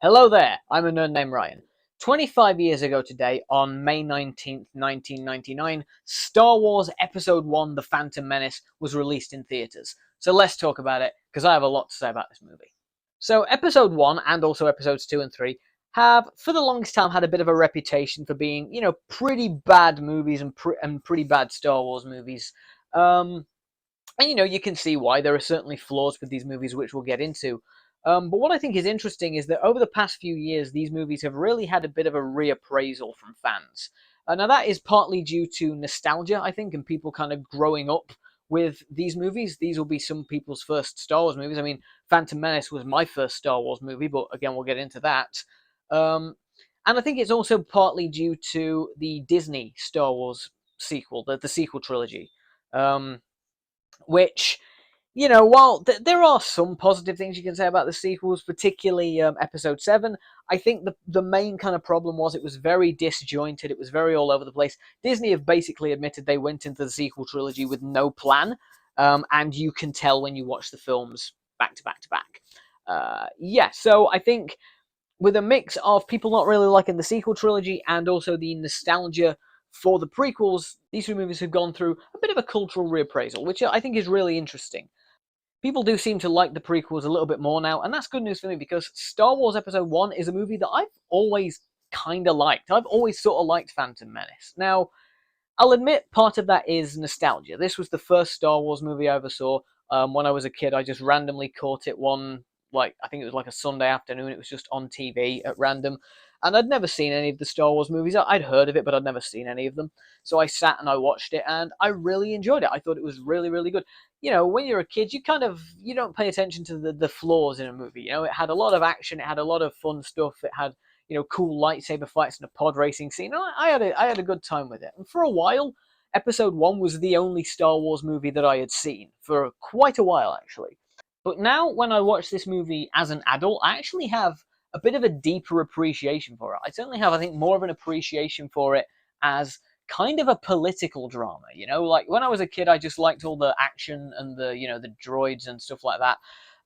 Hello there, I'm a nerd named Ryan. 25 years ago today, on May 19th, 1999, Star Wars Episode 1 The Phantom Menace was released in theaters. So let's talk about it, because I have a lot to say about this movie. So Episode 1, and also Episodes 2 and 3, have, for the longest time, had a bit of a reputation for being, pretty bad movies and pretty bad Star Wars movies. And you can see why. There are certainly flaws with these movies, which we'll get into. But what I think is interesting is that over the past few years, these movies have really had a bit of a reappraisal from fans. Now, that is partly due to nostalgia, I think, and people kind of growing up with these movies. These will be some people's first Star Wars movies. I mean, Phantom Menace was my first Star Wars movie, but again, we'll get into that. And I think it's also partly due to the Disney Star Wars sequel, the sequel trilogy. Which, while there are some positive things you can say about the sequels, particularly Episode 7, I think the main kind of problem was it was very disjointed, it was very all over the place. Disney have basically admitted they went into the sequel trilogy with no plan, and you can tell when you watch the films back to back to back. So I think with a mix of people not really liking the sequel trilogy and also the nostalgia for the prequels, these two movies have gone through a bit of a cultural reappraisal, which I think is really interesting. People do seem to like the prequels a little bit more now, and that's good news for me because Star Wars Episode 1 is a movie that I've always kind of liked. I've always sort of liked Phantom Menace. Now, I'll admit part of that is nostalgia. This was the first Star Wars movie I ever saw. When I was a kid, I just randomly caught it I think it was like a Sunday afternoon. It was just on TV at random. And I'd never seen any of the Star Wars movies. I'd heard of it, but I'd never seen any of them. So I sat and I watched it, and I really enjoyed it. I thought it was really, really good. When you're a kid, you don't pay attention to the flaws in a movie. It had a lot of action. It had a lot of fun stuff. It had, cool lightsaber fights and a pod racing scene. I had a good time with it. And for a while, Episode 1 was the only Star Wars movie that I had seen for quite a while, actually. But now, when I watch this movie as an adult, I actually have a bit of a deeper appreciation for it. I certainly have, I think, more of an appreciation for it as kind of a political drama. Like when I was a kid, I just liked all the action and the droids and stuff like that,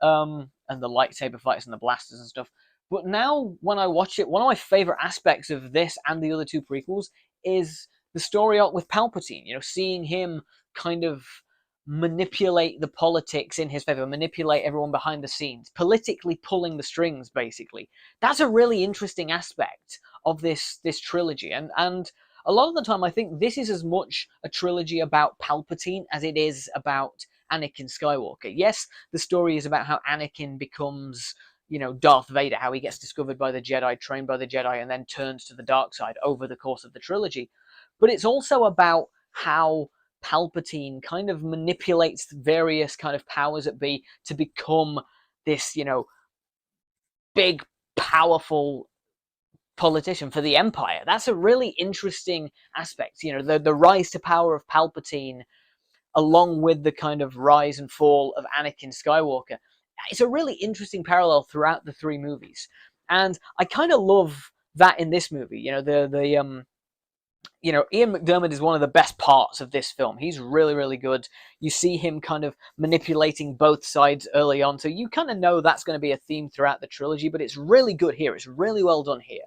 and the lightsaber fights and the blasters and stuff. But now, when I watch it, one of my favorite aspects of this and the other two prequels is the story arc with Palpatine. Seeing him kind of manipulate the politics in his favor, manipulate everyone behind the scenes, politically pulling the strings, basically. That's a really interesting aspect of this trilogy. And a lot of the time, I think this is as much a trilogy about Palpatine as it is about Anakin Skywalker. Yes, the story is about how Anakin becomes, Darth Vader, how he gets discovered by the Jedi, trained by the Jedi, and then turns to the dark side over the course of the trilogy. But it's also about how Palpatine kind of manipulates various kind of powers that be to become this, big, powerful politician for the Empire. That's a really interesting aspect. The rise to power of Palpatine, along with the kind of rise and fall of Anakin Skywalker. It's a really interesting parallel throughout the three movies, and I kind of love that in this movie. Ian McDiarmid is one of the best parts of this film. He's really, really good. You see him kind of manipulating both sides early on, so you kind of know that's going to be a theme throughout the trilogy, but it's really good here. It's really well done here.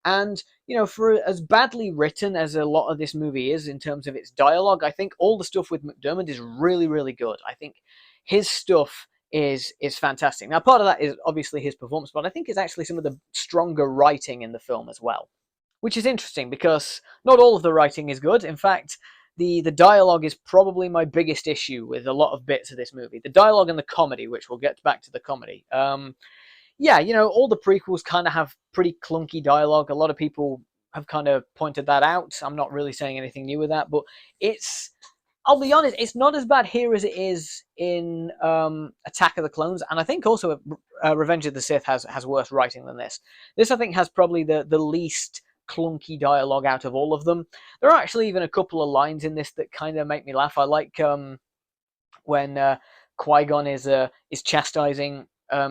And, for as badly written as a lot of this movie is in terms of its dialogue, I think all the stuff with McDiarmid is really, really good. I think his stuff is fantastic. Now, part of that is obviously his performance, but I think it's actually some of the stronger writing in the film as well. Which is interesting because not all of the writing is good. In fact, the dialogue is probably my biggest issue with a lot of bits of this movie. The dialogue and the comedy, which we'll get back to the comedy. All the prequels kind of have pretty clunky dialogue. A lot of people have kind of pointed that out. I'm not really saying anything new with that, but I'll be honest, it's not as bad here as it is in Attack of the Clones, and I think also Revenge of the Sith has worse writing than this. This, I think, has probably the least clunky dialogue out of all of them. There are actually even a couple of lines in this that kind of make me laugh. I like when Qui-Gon is chastising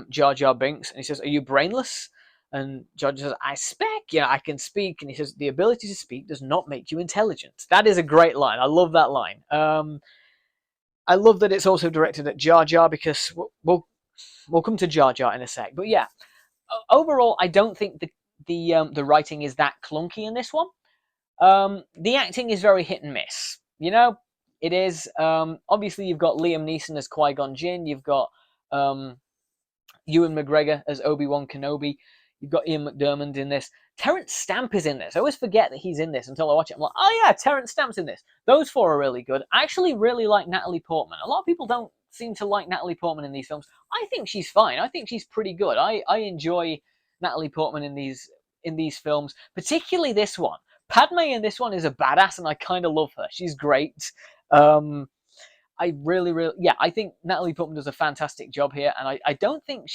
Jar Jar Binks, and he says, "Are you brainless?" And Jar Jar says, "I speak, I can speak." And he says, "The ability to speak does not make you intelligent." That is a great line. I love that line. I love that it's also directed at Jar Jar because we'll come to Jar Jar in a sec. But yeah, overall, I don't think the writing is that clunky in this one. The acting is very hit and miss. It is. Obviously, you've got Liam Neeson as Qui-Gon Jinn. You've got Ewan McGregor as Obi-Wan Kenobi. You've got Ian McDiarmid in this. Terrence Stamp is in this. I always forget that he's in this until I watch it. I'm like, oh yeah, Terrence Stamp's in this. Those four are really good. I actually really like Natalie Portman. A lot of people don't seem to like Natalie Portman in these films. I think she's fine. I think she's pretty good. I enjoy Natalie Portman in these films, particularly this one. Padme in this one is a badass, and I kind of love her. She's great. I really, I think Natalie Portman does a fantastic job here, and I don't think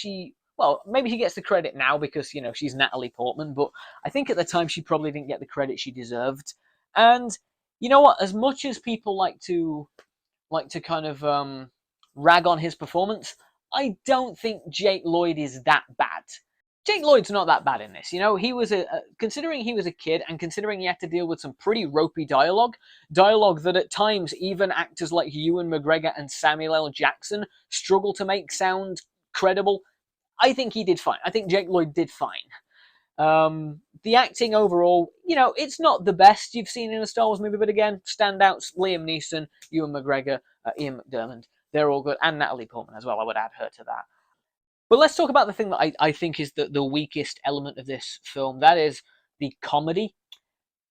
well, maybe she gets the credit now because, she's Natalie Portman, but I think at the time she probably didn't get the credit she deserved. And you know what? As much as people like to kind of rag on his performance, I don't think Jake Lloyd is that bad. Jake Lloyd's not that bad in this. He was considering he was a kid and considering he had to deal with some pretty ropey dialogue that at times even actors like Ewan McGregor and Samuel L. Jackson struggle to make sound credible. I think he did fine. I think Jake Lloyd did fine. The acting overall, it's not the best you've seen in a Star Wars movie, but again, standouts: Liam Neeson, Ewan McGregor, Ian McDiarmid. They're all good, and Natalie Portman as well. I would add her to that. But let's talk about the thing that I think is the weakest element of this film. That is the comedy.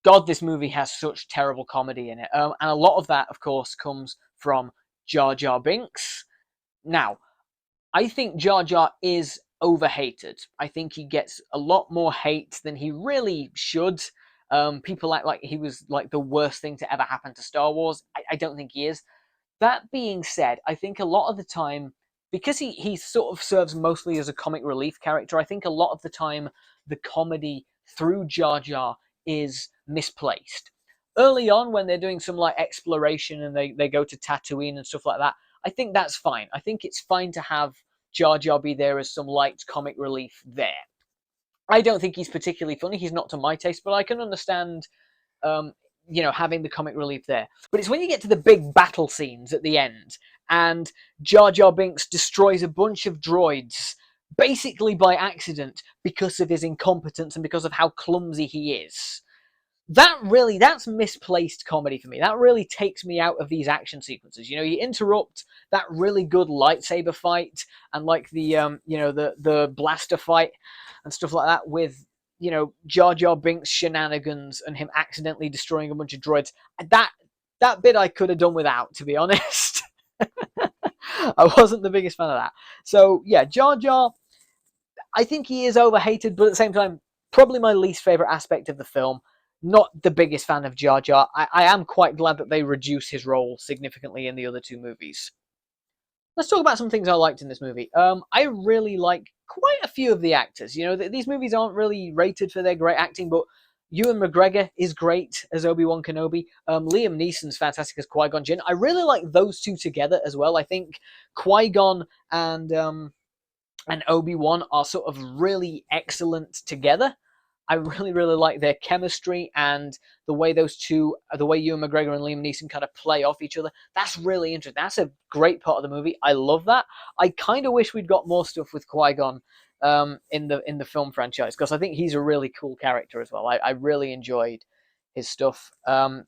God, this movie has such terrible comedy in it. And a lot of that, of course, comes from Jar Jar Binks. Now, I think Jar Jar is overhated. I think he gets a lot more hate than he really should. People act like he was like the worst thing to ever happen to Star Wars. I don't think he is. That being said, I think a lot of the time, because he sort of serves mostly as a comic relief character, I think a lot of the time the comedy through Jar Jar is misplaced. Early on, when they're doing some like exploration and they go to Tatooine and stuff like that, I think that's fine. I think it's fine to have Jar Jar be there as some light comic relief there. I don't think he's particularly funny. He's not to my taste, but I can understand having the comic relief there. But it's when you get to the big battle scenes at the end, and Jar Jar Binks destroys a bunch of droids, basically by accident, because of his incompetence and because of how clumsy he is. That's misplaced comedy for me. That really takes me out of these action sequences. You interrupt that really good lightsaber fight and like the blaster fight and stuff like that with Jar Jar Binks shenanigans and him accidentally destroying a bunch of droids. That bit I could have done without, to be honest. I wasn't the biggest fan of that. So yeah, Jar Jar, I think he is overhated, but at the same time, probably my least favorite aspect of the film. Not the biggest fan of Jar Jar. I am quite glad that they reduce his role significantly in the other two movies. Let's talk about some things I liked in this movie. I really like quite a few of the actors. These movies aren't really rated for their great acting, but Ewan McGregor is great as Obi-Wan Kenobi. Liam Neeson's fantastic as Qui-Gon Jinn. I really like those two together as well. I think Qui-Gon and Obi-Wan are sort of really excellent together. I really, really like their chemistry and the way Ewan McGregor and Liam Neeson kind of play off each other. That's really interesting. That's a great part of the movie. I love that. I kind of wish we'd got more stuff with Qui-Gon in the film franchise, because I think he's a really cool character as well. I really enjoyed his stuff,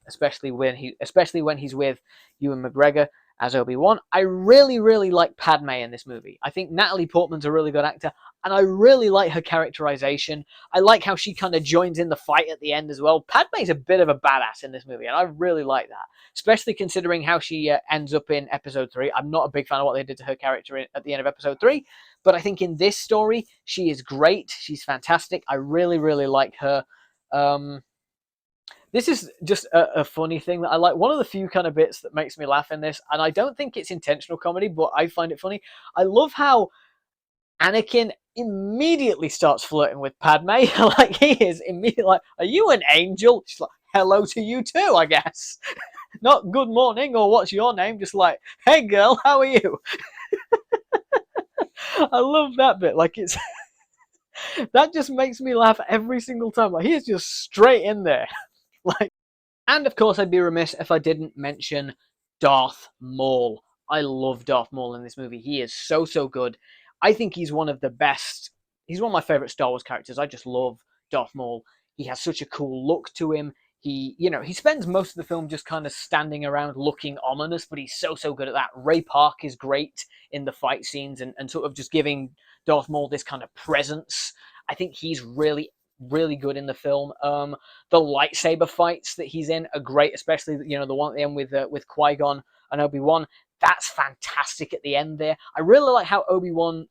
especially when he's with Ewan McGregor as Obi-Wan. I really, really like Padme in this movie. I think Natalie Portman's a really good actor, and I really like her characterization. I like how she kind of joins in the fight at the end as well. Padme's a bit of a badass in this movie, and I really like that, especially considering how she ends up in Episode 3. I'm not a big fan of what they did to her character at the end of Episode 3, but I think in this story, she is great. She's fantastic. I really, really like her. This is just a funny thing that I like. One of the few kind of bits that makes me laugh in this, and I don't think it's intentional comedy, but I find it funny. I love how Anakin immediately starts flirting with Padme. Like, he is immediately like, "Are you an angel?" She's like, "Hello to you too, I guess." Not good morning or what's your name, just like, "Hey girl, how are you?" I love that bit. Like, it's that just makes me laugh every single time. Like, he is just straight in there. And of course, I'd be remiss if I didn't mention Darth Maul. I love Darth Maul in this movie. He is so good. I think he's one of the best he's one of my favorite Star Wars characters. I just love Darth Maul. He has such a cool look to him. He spends most of the film just kind of standing around looking ominous, but he's so good at that. Ray Park is great in the fight scenes and sort of just giving Darth Maul this kind of presence. I think he's really good in the film. The lightsaber fights that he's in are great, especially the one at the end with Qui-Gon and Obi-Wan. That's fantastic at the end there. I really like how Obi-Wan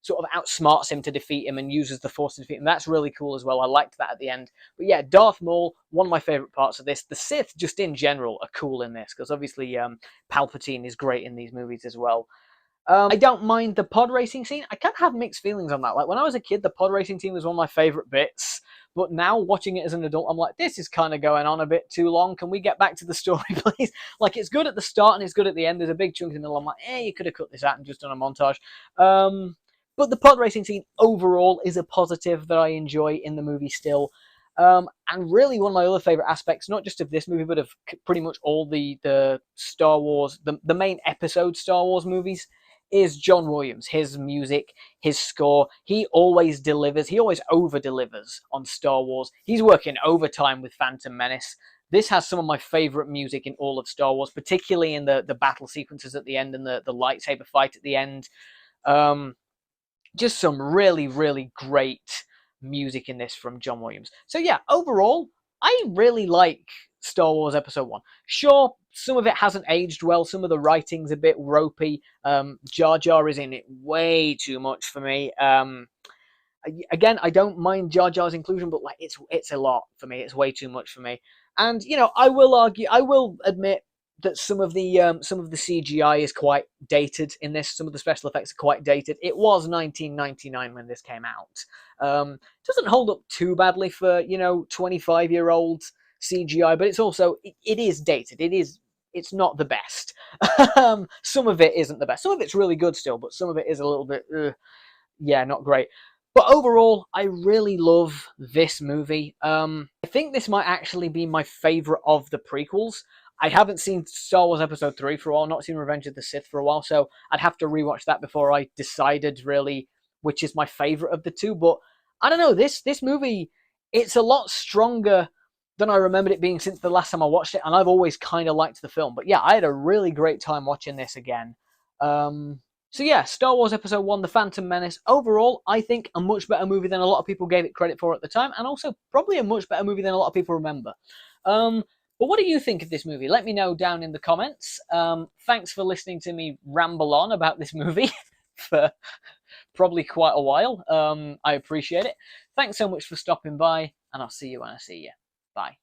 sort of outsmarts him to defeat him and uses the Force to defeat him. That's really cool as well. I liked that at the end. But yeah, Darth Maul, one of my favorite parts of this. The Sith, just in general, are cool in this, because obviously Palpatine is great in these movies as well. I don't mind the pod racing scene. I kind of have mixed feelings on that. Like, when I was a kid, the pod racing scene was one of my favorite bits. But now, watching it as an adult, I'm like, this is kind of going on a bit too long. Can we get back to the story, please? Like, it's good at the start and it's good at the end. There's a big chunk in the middle. I'm like, you could have cut this out and just done a montage. But the pod racing scene overall is a positive that I enjoy in the movie still. And really, one of my other favorite aspects, not just of this movie, but of pretty much all the Star Wars, the main episode Star Wars movies, is John Williams. His music, his score, he always delivers. He always over-delivers on Star Wars. He's working overtime with Phantom Menace. This has some of my favorite music in all of Star Wars, particularly in the battle sequences at the end and the lightsaber fight at the end. Just some really great music in this from John Williams. So yeah, overall, I really like Star Wars Episode 1. Sure, some of it hasn't aged well. Some of the writing's a bit ropey. Jar Jar is in it way too much for me. Again, I don't mind Jar Jar's inclusion, but like it's a lot for me. It's way too much for me. And I will admit that some of the CGI is quite dated in this. Some of the special effects are quite dated. It was 1999 when this came out. Doesn't hold up too badly for 25-year-old CGI, but it's also it is dated. It's not the best. Some of it isn't the best. Some of it's really good still, but some of it is a little bit not great. But overall, I really love this movie. I think this might actually be my favorite of the prequels. I haven't seen Star Wars Episode 3 for a while, not seen Revenge of the Sith for a while, so I'd have to rewatch that before I decided really which is my favorite of the two. But I don't know, this movie, it's a lot stronger than I remembered it being since the last time I watched it, and I've always kind of liked the film. But yeah, I had a really great time watching this again. So yeah, Star Wars Episode 1, The Phantom Menace. Overall, I think a much better movie than a lot of people gave it credit for at the time, and also probably a much better movie than a lot of people remember. But what do you think of this movie? Let me know down in the comments. Thanks for listening to me ramble on about this movie for probably quite a while. I appreciate it. Thanks so much for stopping by, and I'll see you when I see you. Bye.